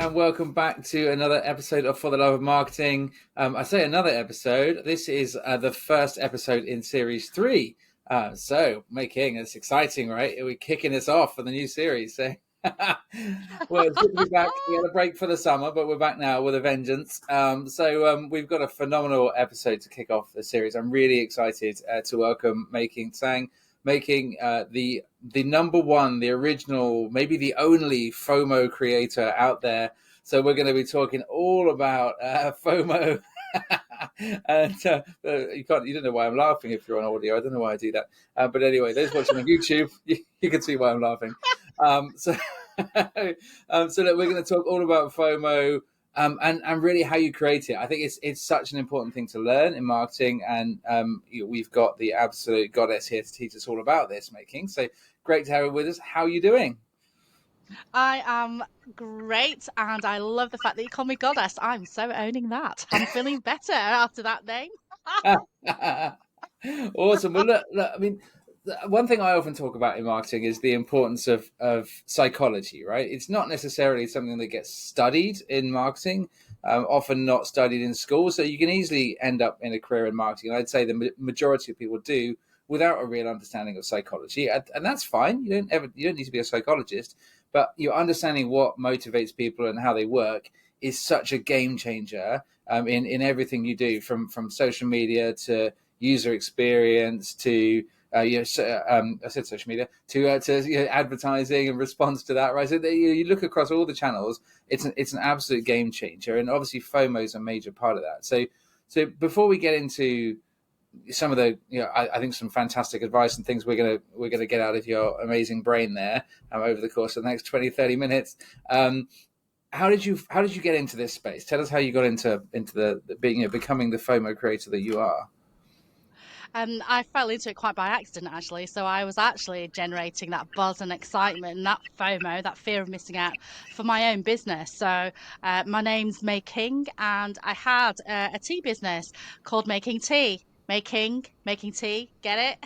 and welcome back to another episode of For the Love of Marketing. I say another episode. This is the first episode in series 3. So, May King, it's exciting, right? We're kicking this off for the new series. So, well, it's good to be back. We had a break for the summer, but we're back now with a vengeance. So we've got a phenomenal episode to kick off the series. I'm really excited to welcome May King Tsang. May King, the number one, the original, maybe the only FOMO creator out there. So we're going to be talking all about FOMO. And you don't know why I'm laughing if you're on audio. I don't know why I do that. But anyway, those watching on YouTube, you can see why I'm laughing. So look, we're going to talk all about FOMO. And really how you create it. I think it's such an important thing to learn in marketing, and we've got the absolute goddess here to teach us all about this, May King. So great to have her with us. How are you doing? I am great, and I love the fact that you call me goddess. I'm so owning that. I'm feeling better after that name. Awesome. Well, look, I mean, one thing I often talk about in marketing is the importance of psychology, right? It's not necessarily something that gets studied in marketing, often not studied in school. So you can easily end up in a career in marketing. And I'd say the majority of people do without a real understanding of psychology. And that's fine. You don't need to be a psychologist, but your understanding what motivates people and how they work is such a game changer in everything you do, from social media to user experience to I said social media to advertising and response to that, right? So you look across all the channels, it's an absolute game changer, and obviously FOMO is a major part of that. So before we get into some of the, I think some fantastic advice and things we're gonna get out of your amazing brain there over the course of the next 20-30 minutes. How did you get into this space? Tell us how you got into the being becoming the FOMO creator that you are. And I fell into it quite by accident, actually. So I was actually generating that buzz and excitement and that FOMO, that fear of missing out, for my own business. So my name's May King, and I had a tea business called May King Tea. Making tea, get it?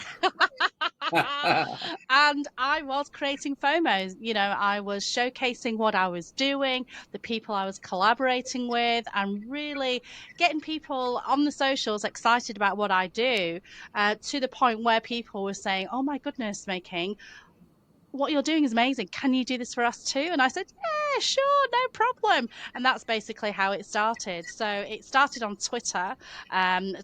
And I was creating FOMOs. I was showcasing what I was doing, the people I was collaborating with, and really getting people on the socials excited about what I do, to the point where people were saying, "Oh my goodness, May King, what you're doing is amazing. Can you do this for us too?" And I said, "Yeah, sure, no problem." And that's basically how it started. So it started on Twitter.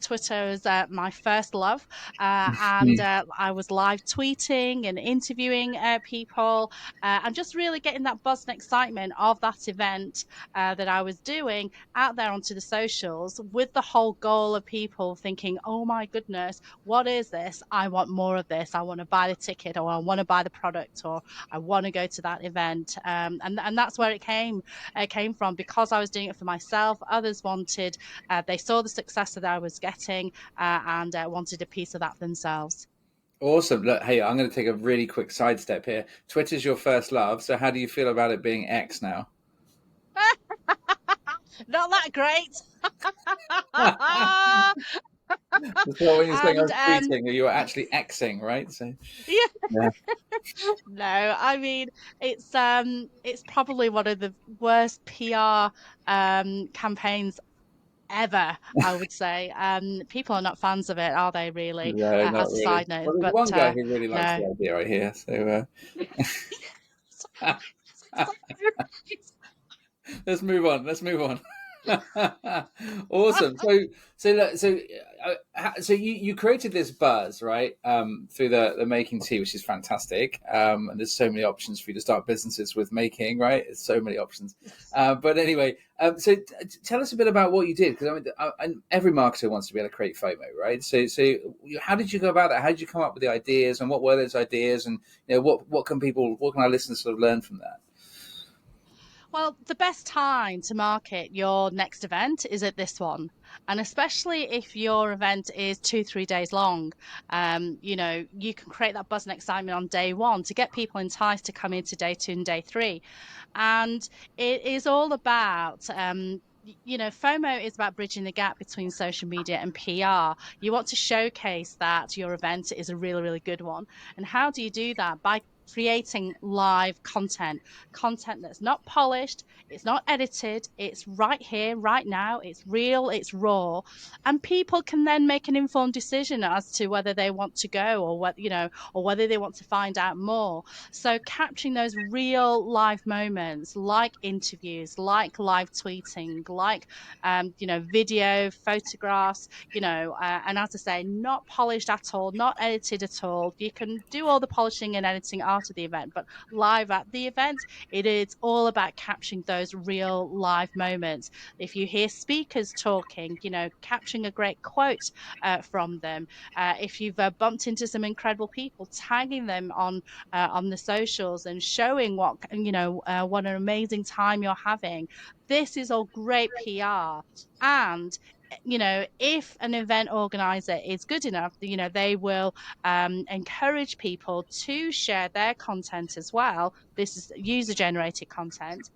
Twitter was my first love. And I was live tweeting and interviewing people, and just really getting that buzz and excitement of that event that I was doing out there onto the socials, with the whole goal of people thinking, "Oh my goodness, what is this? I want more of this. I want to buy the ticket, or I want to buy the product, or I want to go to that event." And that's where it came from, because I was doing it for myself. Others wanted, they saw the success that I was getting, and wanted a piece of that themselves. Awesome. Look, hey, I'm going to take a really quick sidestep here. Twitter's your first love, so how do you feel about it being X now? Not that great. So when you're saying I And was tweeting, you were actually Xing, right? So yeah. yeah. No, I mean, it's probably one of the worst PR campaigns ever, I would say. People are not fans of it, are they, really? No, not As a really. side note, Well, there's but one guy who really likes no. the idea, I hear. So let's move on. Awesome. So you created this buzz, right? Through the making tea, which is fantastic. And there's so many options for you to start businesses with making, right? There's so many options. But anyway, tell us a bit about what you did, because every marketer wants to be able to create FOMO, right? So how did you go about that? How did you come up with the ideas, and what were those ideas, and what can our listeners sort of learn from that? Well, the best time to market your next event is at this one. And especially if your event is 2, 3 days long, you can create that buzz and excitement on day one to get people enticed to come into day 2 and day 3. And it is all about, FOMO is about bridging the gap between social media and PR. You want to showcase that your event is a really, really good one. And how do you do that? By creating live content that's not polished, it's not edited, it's right here, right now, it's real, it's raw, and people can then make an informed decision as to whether they want to go, or what, or whether they want to find out more. So capturing those real live moments, like interviews, like live tweeting, like video, photographs, and as I say, not polished at all, not edited at all. You can do all the polishing and editing after the event, but live at the event, it is all about capturing those real live moments. If you hear speakers talking, capturing a great quote from them. If you've bumped into some incredible people, tagging them on the socials and showing what an amazing time you're having. This is all great PR. And if an event organizer is good enough, they will encourage people to share their content as well. This is user generated content,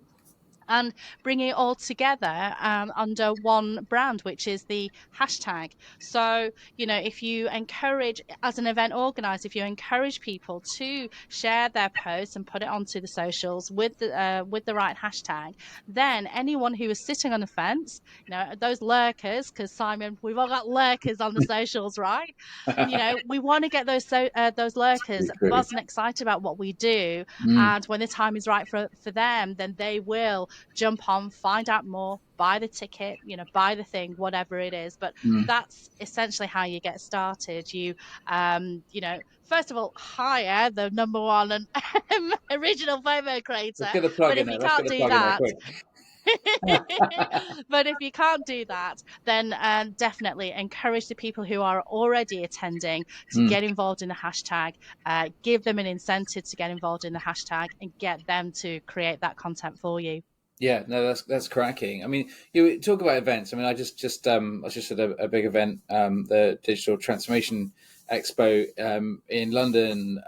and bring it all together under one brand, which is the hashtag. So, if you encourage, as an event organizer, if you encourage people to share their posts and put it onto the socials with the right hashtag, then anyone who is sitting on the fence, those lurkers, because Simon, we've all got lurkers on the socials, right? We want to get those lurkers True. buzzing excited about what we do, Mm. and when the time is right for them, then they will jump on, find out more, buy the ticket, buy the thing, whatever it is. But Mm. that's essentially how you get started. First of all, hire the number one and original FOMO Let's creator. get a plug But in if there. you Let's can't get a do plug in there that, quick. but if you can't do that, then definitely encourage the people who are already attending to Mm. get involved in the hashtag, give them an incentive to get involved in the hashtag, and get them to create that content for you. Yeah, no, that's cracking. I mean, you talk about events. I mean, I was just at a big event, the Digital Transformation Expo in London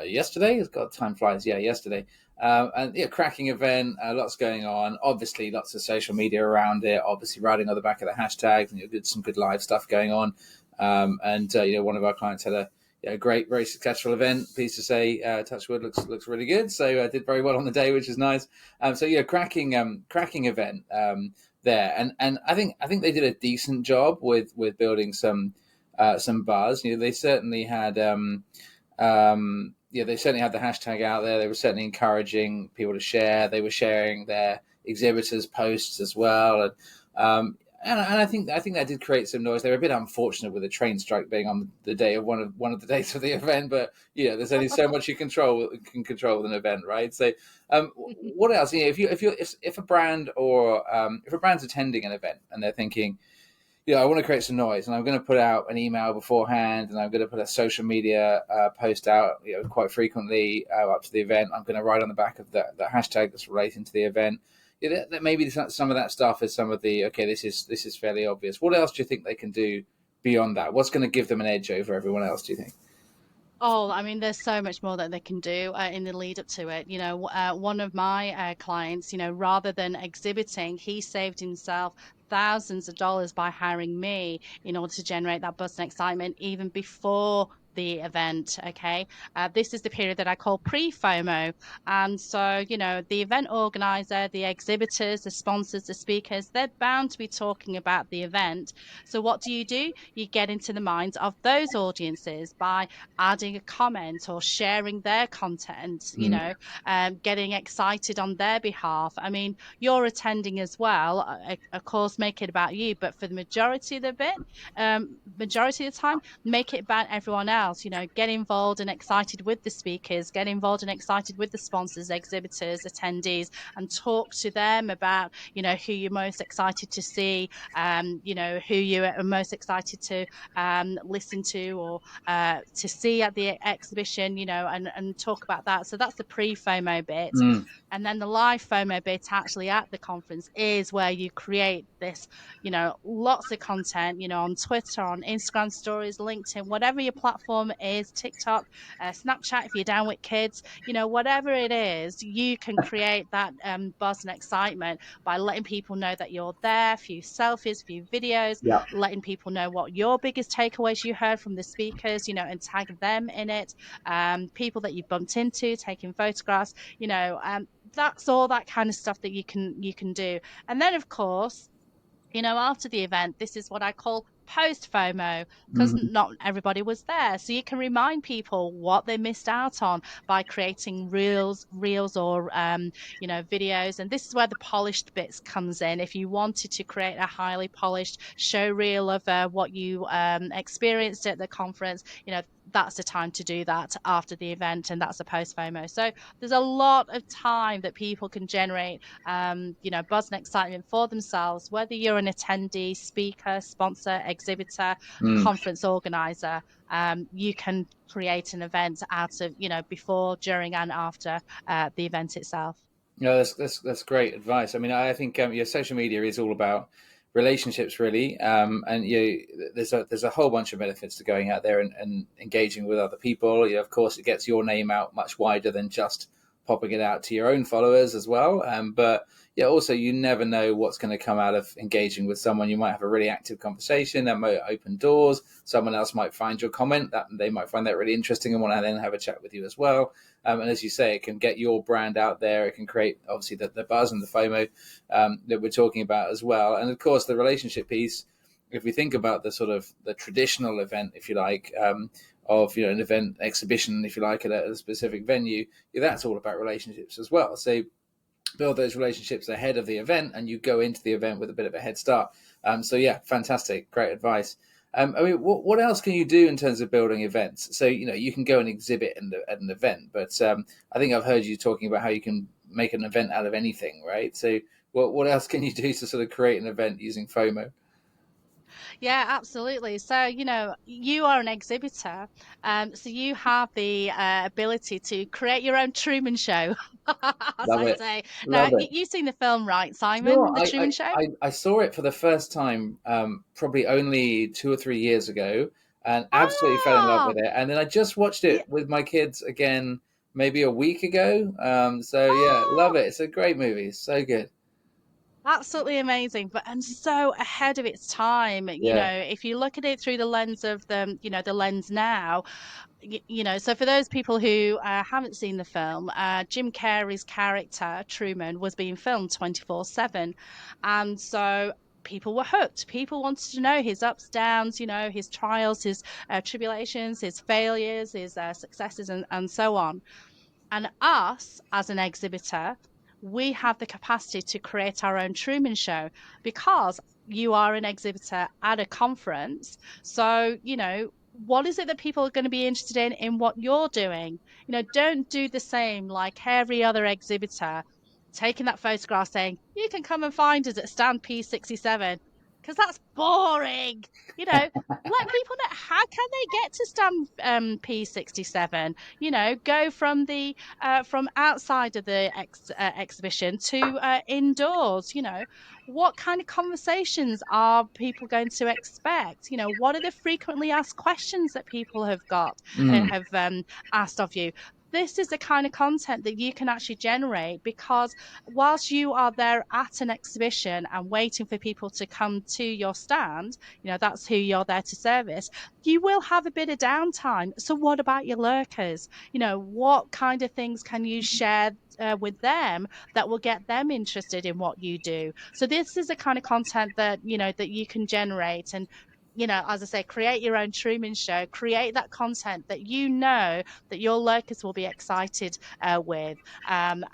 yesterday. God, time flies. Yeah, yesterday. And yeah, cracking event. Lots going on. Obviously, lots of social media around it. Obviously, riding on the back of the hashtags, and some good live stuff going on. And one of our clients had a great, very successful event. Pleased to say, Touchwood looks really good. So I did very well on the day, which is nice. So yeah, cracking event there, and I think they did a decent job with building some buzz. They certainly had they certainly had the hashtag out there. They were certainly encouraging people to share. They were sharing their exhibitors' posts as well, and I think that did create some noise. They were a bit unfortunate with the train strike being on the day of one of the days of the event, but there's only so much you can control with an event, right? So, what else? If a brand or if a brand's attending an event and they're thinking, I want to create some noise, and I'm going to put out an email beforehand, and I'm going to put a social media post out, quite frequently up to the event. I'm going to write on the back of the hashtag that's relating to the event. That maybe some of that stuff is some of the this is fairly obvious. What else do you think they can do beyond that? What's going to give them an edge over everyone else, do you think? Oh, I mean, there's so much more that they can do in the lead up to it. One of my clients, rather than exhibiting, he saved himself thousands of dollars by hiring me in order to generate that buzz and excitement even before the event. Okay. This is the period that I call pre-FOMO. And so, the event organizer, the exhibitors, the sponsors, the speakers, they're bound to be talking about the event. So what do? You get into the minds of those audiences by adding a comment or sharing their content, Mm. getting excited on their behalf. I mean, you're attending as well, of course, make it about you, but for the majority of majority of the time, make it about everyone else. Get involved and excited with the speakers, get involved and excited with the sponsors, exhibitors, attendees, and talk to them about, who you're most excited to see, who you are most excited to listen to, or to see at the exhibition, and talk about that. So that's the pre-FOMO bit. Mm. And then the live FOMO bit actually at the conference is where you create this, lots of content, on Twitter, on Instagram stories, LinkedIn, whatever your platform platform is, TikTok, Snapchat if you're down with kids, whatever it is, you can create that buzz and excitement by letting people know that you're there, few selfies, few videos, Yeah. letting people know what your biggest takeaways you heard from the speakers, and tag them in it, people that you've bumped into, taking photographs, that's all that kind of stuff that you can do. And then of course, after the event, this is what I call post FOMO, because Mhm. not everybody was there. So you can remind people what they missed out on by creating reels or videos. And this is where the polished bits comes in. If you wanted to create a highly polished show reel of what you experienced at the conference, that's the time to do that after the event, and that's a post FOMO. So there's a lot of time that people can generate buzz and excitement for themselves, whether you're an attendee, speaker, sponsor, exhibitor, Mm. conference organizer. You can create an event out of, before, during, and after the event itself. No, that's great advice. I mean, I think your social media is all about relationships, really, and there's a whole bunch of benefits to going out there and engaging with other people. Of course, it gets your name out much wider than just popping it out to your own followers as well. But yeah, also you never know what's going to come out of engaging with someone. You might have a really active conversation that might open doors. Someone else might find your comment that they might find that really interesting and want to then have a chat with you as well. And as you say, it can get your brand out there. It can create obviously the buzz and the FOMO that we're talking about as well. And of course, the relationship piece. If we think about the sort of the traditional event, if you like, of an event exhibition, if you like, at a specific venue, that's all about relationships as well. So build those relationships ahead of the event, and you go into the event with a bit of a head start. So yeah, fantastic, great advice. I mean, what else can you do in terms of building events? So you can go and exhibit at an event, but I think I've heard you talking about how you can make an event out of anything, right? So what else can you do to sort of create an event using FOMO? Yeah, absolutely. So, you are an exhibitor, so you have the ability to create your own Truman Show, as Love I it, say. Now, love it. you've seen the film, right, Do you know Simon? what? The Truman Show? I saw it for the first time probably only 2 or 3 years ago, and absolutely fell in love Ah, with it. And then I just watched yeah. it with my kids again maybe a week ago. So yeah, love Oh, it. It's a great movie. It's so good. absolutely amazing, but and so ahead of its time. Yeah. If you look at it through the lens of the lens now, so for those people who haven't seen the film, Jim Carrey's character Truman was being filmed 24/7, and so people were hooked. People wanted to know his ups, downs, his trials, his tribulations, his failures, his successes, and so on. And us, as an exhibitor, we have the capacity to create our own Truman Show because you are an exhibitor at a conference. So, what is it that people are going to be interested in what you're doing? Don't do the same like every other exhibitor, taking that photograph saying, you can come and find us at stand P67, because that's boring. Let people know, how can they get to stand P67? Go from outside of the exhibition to indoors. What kind of conversations are people going to expect? What are the frequently asked questions that people have got Mm, have asked of you? This is the kind of content that you can actually generate, because whilst you are there at an exhibition and waiting for people to come to your stand, that's who you're there to service, you will have a bit of downtime. So what about your lurkers? What kind of things can you share with them that will get them interested in what you do? So this is the kind of content that that you can generate. And as I say, create your own Truman Show, create that content that that your lurkers will be excited with. And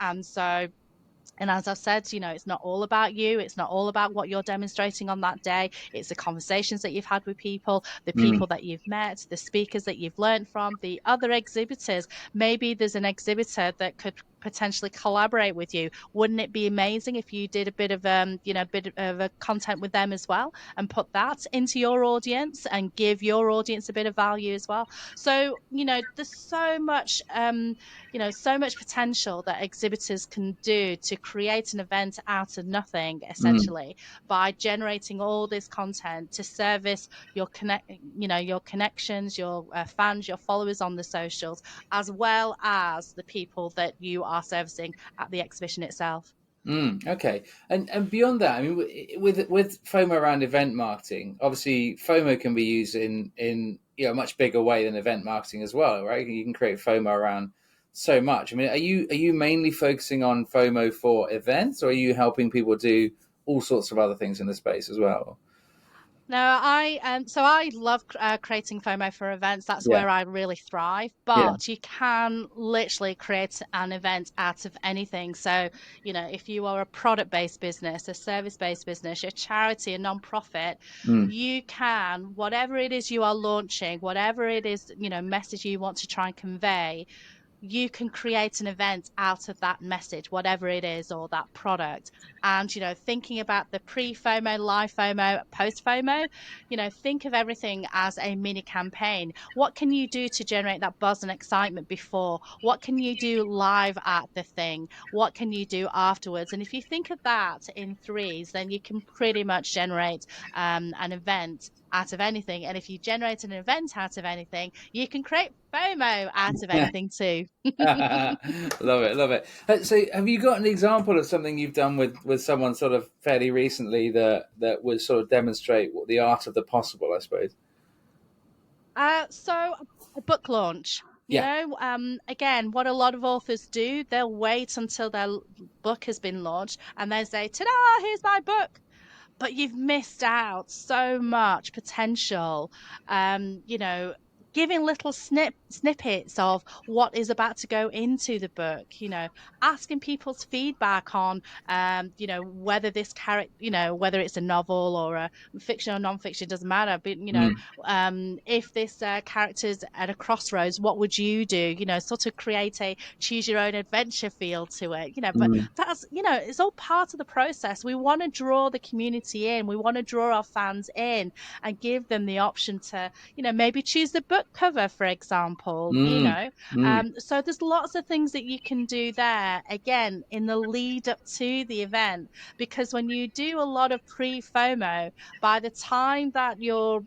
as I've said, it's not all about you. It's not all about what you're demonstrating on that day. It's the conversations that you've had with people, the mm, people that you've met, the speakers that you've learned from, the other exhibitors. Maybe there's an exhibitor that could potentially collaborate with you. Wouldn't it be amazing if you did a bit of bit of a content with them as well and put that into your audience and give your audience a bit of value as well? So, there's so much so much potential that exhibitors can do to create an event out of nothing, Mm. essentially, by generating all this content to service your connections, your fans, your followers on the socials, as well as the people that you are servicing at the exhibition itself. Okay, and beyond that, I mean, with FOMO around event marketing, obviously FOMO can be used in a much bigger way than event marketing as well, right? You can create FOMO around so much. I mean, are you mainly focusing on FOMO for events, or are you helping people do all sorts of other things in the space as well? No, I love creating FOMO for events. That's Yeah, where I really thrive. yeah, But you can literally create an event out of anything. So, if you are a product-based business, a service-based business, a charity, a non-profit, mm, you can, whatever it is you are launching, whatever it is, message you want to try and convey, you can create an event out of that message, whatever it is, or that product. And, thinking about the pre FOMO, live FOMO, post FOMO, think of everything as a mini campaign. What can you do to generate that buzz and excitement before? What can you do live at the thing? What can you do afterwards? And if you think of that in threes, then you can pretty much generate an event out of anything. And if you generate an event out of anything, you can create FOMO out of anything too. love it, love it. So, have you got an example of something you've done with someone sort of fairly recently that would sort of demonstrate what the art of the possible, I suppose? So a book launch, Yeah. again, what a lot of authors do, they'll wait until their book has been launched and they say, ta-da, here's my book. But you've missed out so much potential. Giving little snippets of what is about to go into the book, asking people's feedback on, whether this character, whether it's a novel or a fiction or non-fiction, doesn't matter. But, Mm, if this character's at a crossroads, what would you do? Sort of create a choose your own adventure feel to it, but mm, that's, it's all part of the process. We want to draw the community in, we want to draw our fans in and give them the option to, maybe choose the book cover, for example. mm, mm. So there's lots of things that you can do there, again, in the lead up to the event, because when you do a lot of pre FOMO, by the time that your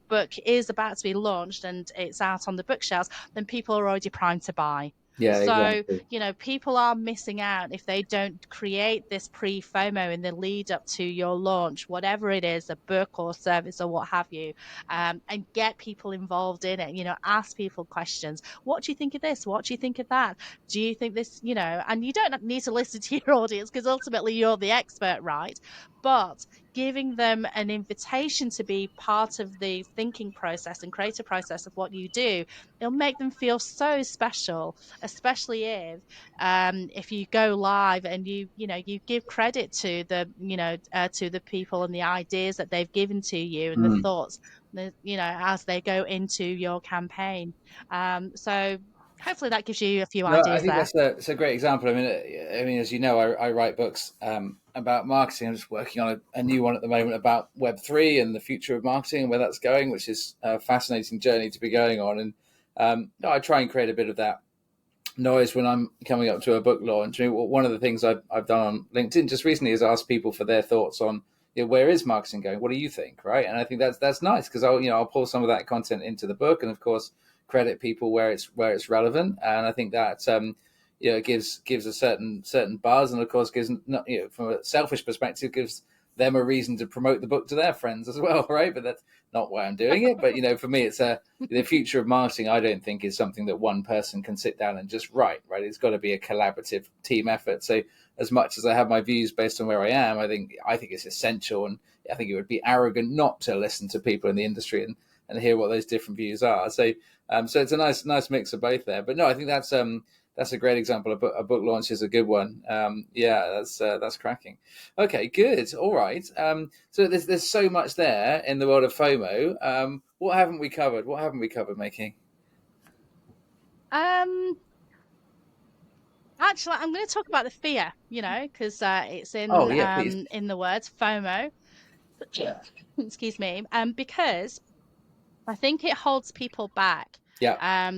book is about to be launched and it's out on the bookshelves, then people are already primed to buy. Yeah, So, exactly. people are missing out if they don't create this pre FOMO in the lead up to your launch, whatever it is, a book or service or what have you, and get people involved in it. Ask people questions. What do you think of this? What do you think of that? Do you think this, and you don't need to listen to your audience because ultimately you're the expert, right? But giving them an invitation to be part of the thinking process and creative process of what you do, it'll make them feel so special, especially if you go live and you give credit to the people and the ideas that they've given to you and the Mm. thoughts, as they go into your campaign. So hopefully that gives you a few No, I ideas think there. that's a great example. I mean, as you know, I write books about marketing. I'm just working on a new one at the moment about Web3 and the future of marketing and where that's going, which is a fascinating journey to be going on. And I try and create a bit of that noise when I'm coming up to a book launch. I mean, one of the things I've done on LinkedIn just recently is ask people for their thoughts on, where is marketing going? What do you think? Right, and I think that's nice because I'll pull some of that content into the book, and of course credit people where it's relevant. And I think that it gives a certain buzz, and of course gives, not, from a selfish perspective, gives them a reason to promote the book to their friends as well, right? But that's not why I'm doing it. But for me, it's the future of marketing. I don't think is something that one person can sit down and just write. Right, it's got to be a collaborative team effort. So as much as I have my views based on where I am, I think it's essential, and I think it would be arrogant not to listen to people in the industry and hear what those different views are. So so it's a nice mix of both there. But no, I think that's a great example. A book launch is a good one. Yeah, that's cracking. Okay, good. All right. So there's so much there in the world of FOMO. What haven't we covered? What haven't we covered, May King? Um, actually, I'm going to talk about the fear, because it's Oh yeah, please. in the words FOMO. Excuse me. Because I think it holds people back. Yeah.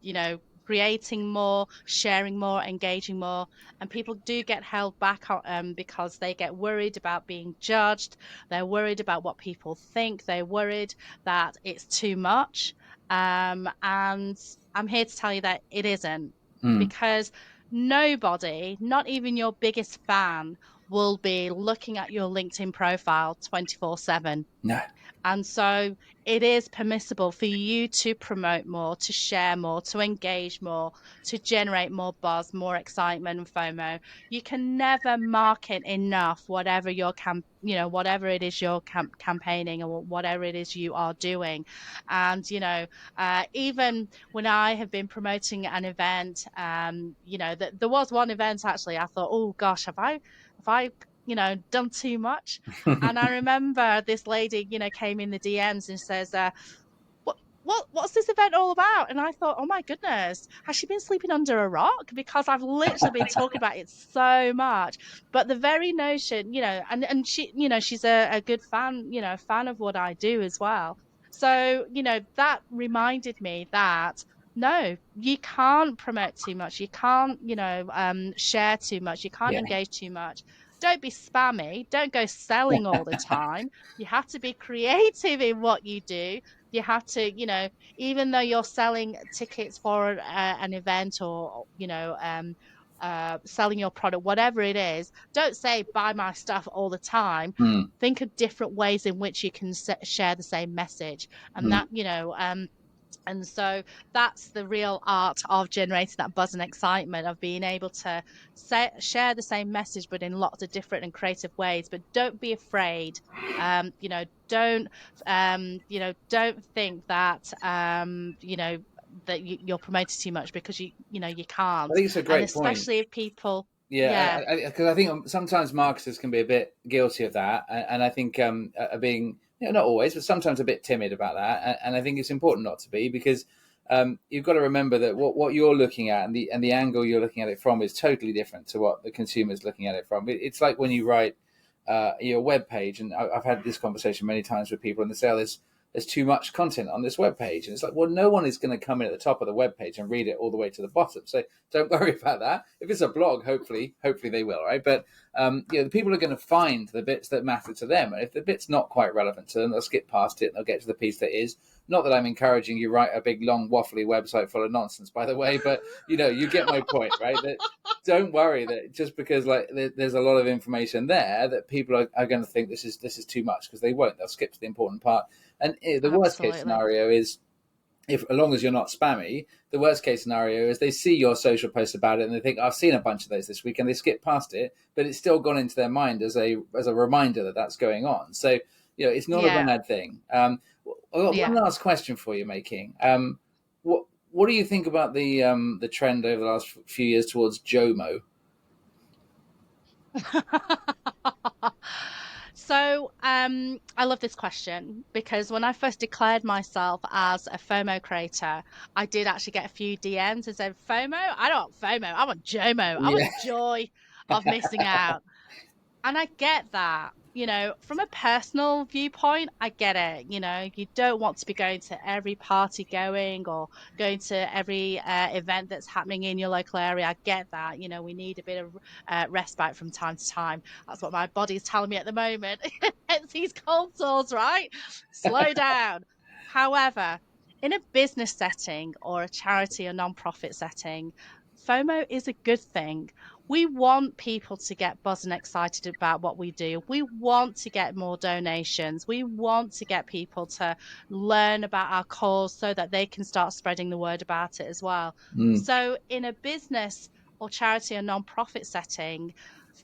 You know, creating more, sharing more, engaging more, and people do get held back because they get worried about being judged. They're worried about what people think. They're worried that it's too much. And I'm here to tell you that it isn't, Mm. because nobody, not even your biggest fan, will be looking at your LinkedIn profile 24/7. No. And so it is permissible for you to promote more, to share more, to engage more, to generate more buzz, more excitement and FOMO. You can never market enough whatever whatever it is you're campaigning, or whatever it is you are doing. And even when I have been promoting an event, there was one event actually. I thought, oh gosh, have I done too much? And I remember this lady, came in the DMs and says, what's this event all about? And I thought, oh my goodness, has she been sleeping under a rock? Because I've literally been talking about it so much. But the very notion, and she, she's a good fan, fan of what I do as well. So, that reminded me that no, you can't promote too much. You can't, share too much. You can't Yeah. engage too much. Don't be spammy. Don't go selling all the time. You have to be creative in what you do. You have to, even though you're selling tickets for an event, or selling your product, whatever it is, don't say buy my stuff all the time. Mm. Think of different ways in which you can share the same message. And Mm. that, and so that's the real art of generating that buzz and excitement, of being able to share the same message, but in lots of different and creative ways. But don't be afraid. Don't don't think that that you're promoted too much, because you I can't. think it's a And great point. especially if people, Yeah, yeah, because I think sometimes marketers can be a bit guilty of that, and I think are being, not always, but sometimes a bit timid about that. And I think it's important not to be, because you've got to remember that what you're looking at, and the angle you're looking at it from, is totally different to what the consumer's looking at it from. It's like when you write your web page, and I've had this conversation many times with people, and they say, oh, there's too much content on this web page, and it's like, well, no one is going to come in at the top of the web page and read it all the way to the bottom. So don't worry about that. If it's a blog, hopefully they will, right? But the people are going to find the bits that matter to them, and if the bit's not quite relevant to them, they'll skip past it and they'll get to the piece that is. Not that I'm encouraging you write a big long waffly website full of nonsense, by the way, but you get my point, right? That don't worry that just because there's a lot of information there, that people are going to think this is too much, because they won't. They'll skip to the important part. And the worst case absolutely. scenario is, if as long as you're not spammy, the worst case scenario is they see your social post about it and they think, I've seen a bunch of those this week, and they skip past it, but it's still gone into their mind as a reminder that that's going on. So it's not a Yeah, bad thing. I've got one yeah. last question for you, May King. What do you think about the trend over the last few years towards JOMO? So, I love this question, because when I first declared myself as a FOMO creator, I did actually get a few DMs that said, FOMO? I don't want FOMO. I want JOMO. I Yeah. want joy of missing out. And I get that. From a personal viewpoint, I get it. You don't want to be going to every party going, or going to every event that's happening in your local area. I get that. We need a bit of respite from time to time. That's what my body's telling me at the moment. It's these cold sores, right? Slow down. However, in a business setting, or a charity or non-profit setting, FOMO is a good thing. We want people to get buzzed and excited about what we do. We want to get more donations. We want to get people to learn about our cause, so that they can start spreading the word about it as well. Mm, So, in a business or charity or non-profit setting,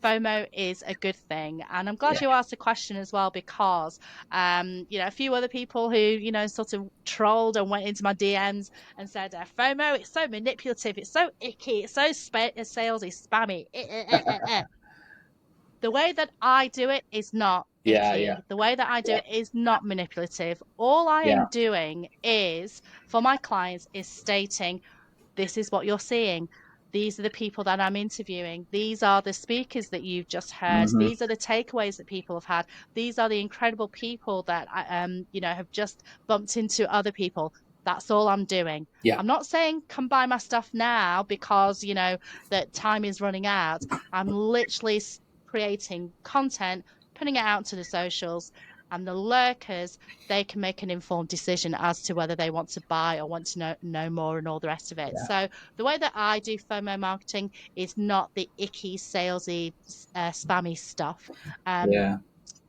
FOMO is a good thing. And I'm glad yeah. you asked the question as well, because a few other people who, sort of trolled and went into my DMs and said, FOMO, it's so manipulative, it's so icky, it's so salesy, spammy. The way that I do it is not Yeah. Yeah. icky. The way that I do it is not manipulative. All I am Yeah. doing is, for my clients, is stating, this is what you're seeing. these are the people that I'm interviewing. These are the speakers that you've just heard. Mm-hmm. These are the takeaways that people have had. These are the incredible people that have just bumped into other people. That's all I'm doing. Yeah. I'm not saying come buy my stuff now because, that time is running out. I'm literally creating content, putting it out to the socials, and the lurkers, they can make an informed decision as to whether they want to buy or want to know more and all the rest of it. Yeah. So the way that I do FOMO marketing is not the icky, salesy, spammy stuff. Yeah.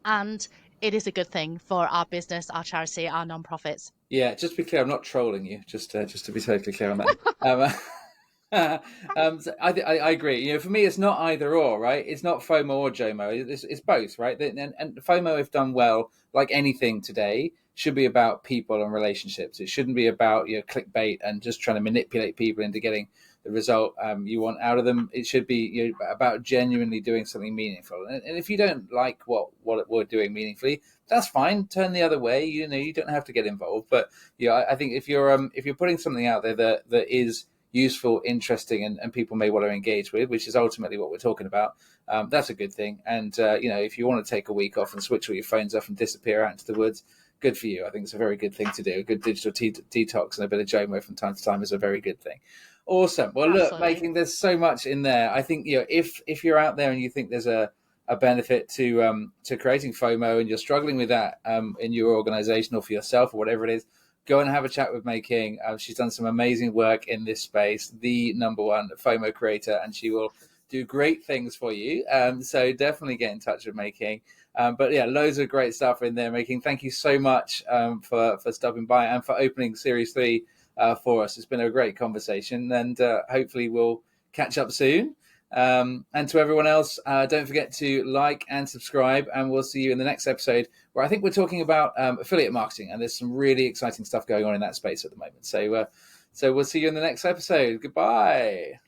And it is a good thing for our business, our charity, our non-profits. Yeah, just to be clear, I'm not trolling you. Just to be totally clear on that. So I agree. For me, it's not either or, right? It's not FOMO or JOMO. It's both, right? And FOMO, if done well, like anything today, should be about people and relationships. It shouldn't be about clickbait and just trying to manipulate people into getting the result you want out of them. It should be about genuinely doing something meaningful. And if you don't like what we're doing meaningfully, that's fine. Turn the other way. You don't have to get involved. But I think if you're putting something out there that is useful, interesting, and people may want to engage with, which is ultimately what we're talking about, that's a good thing. And if you want to take a week off and switch all your phones off and disappear out into the woods, good for you. I think it's a very good thing to do. A good digital detox and a bit of JOMO from time to time is a very good thing. Awesome. Well, look, Absolutely. May King, there's so much in there. I think if you're out there and you think there's a benefit to creating FOMO and you're struggling with that in your organization or for yourself or whatever it is, go and have a chat with May King. She's done some amazing work in this space, the number one FOMO creator, and she will do great things for you. So definitely get in touch with May King. But yeah, loads of great stuff in there, May King. Thank you so much for stopping by and for opening Series 3 for us. It's been a great conversation, and hopefully we'll catch up soon. And to everyone else, don't forget to like and subscribe, and we'll see you in the next episode where I think we're talking about affiliate marketing, and there's some really exciting stuff going on in that space at the moment. So we'll see you in the next episode. Goodbye.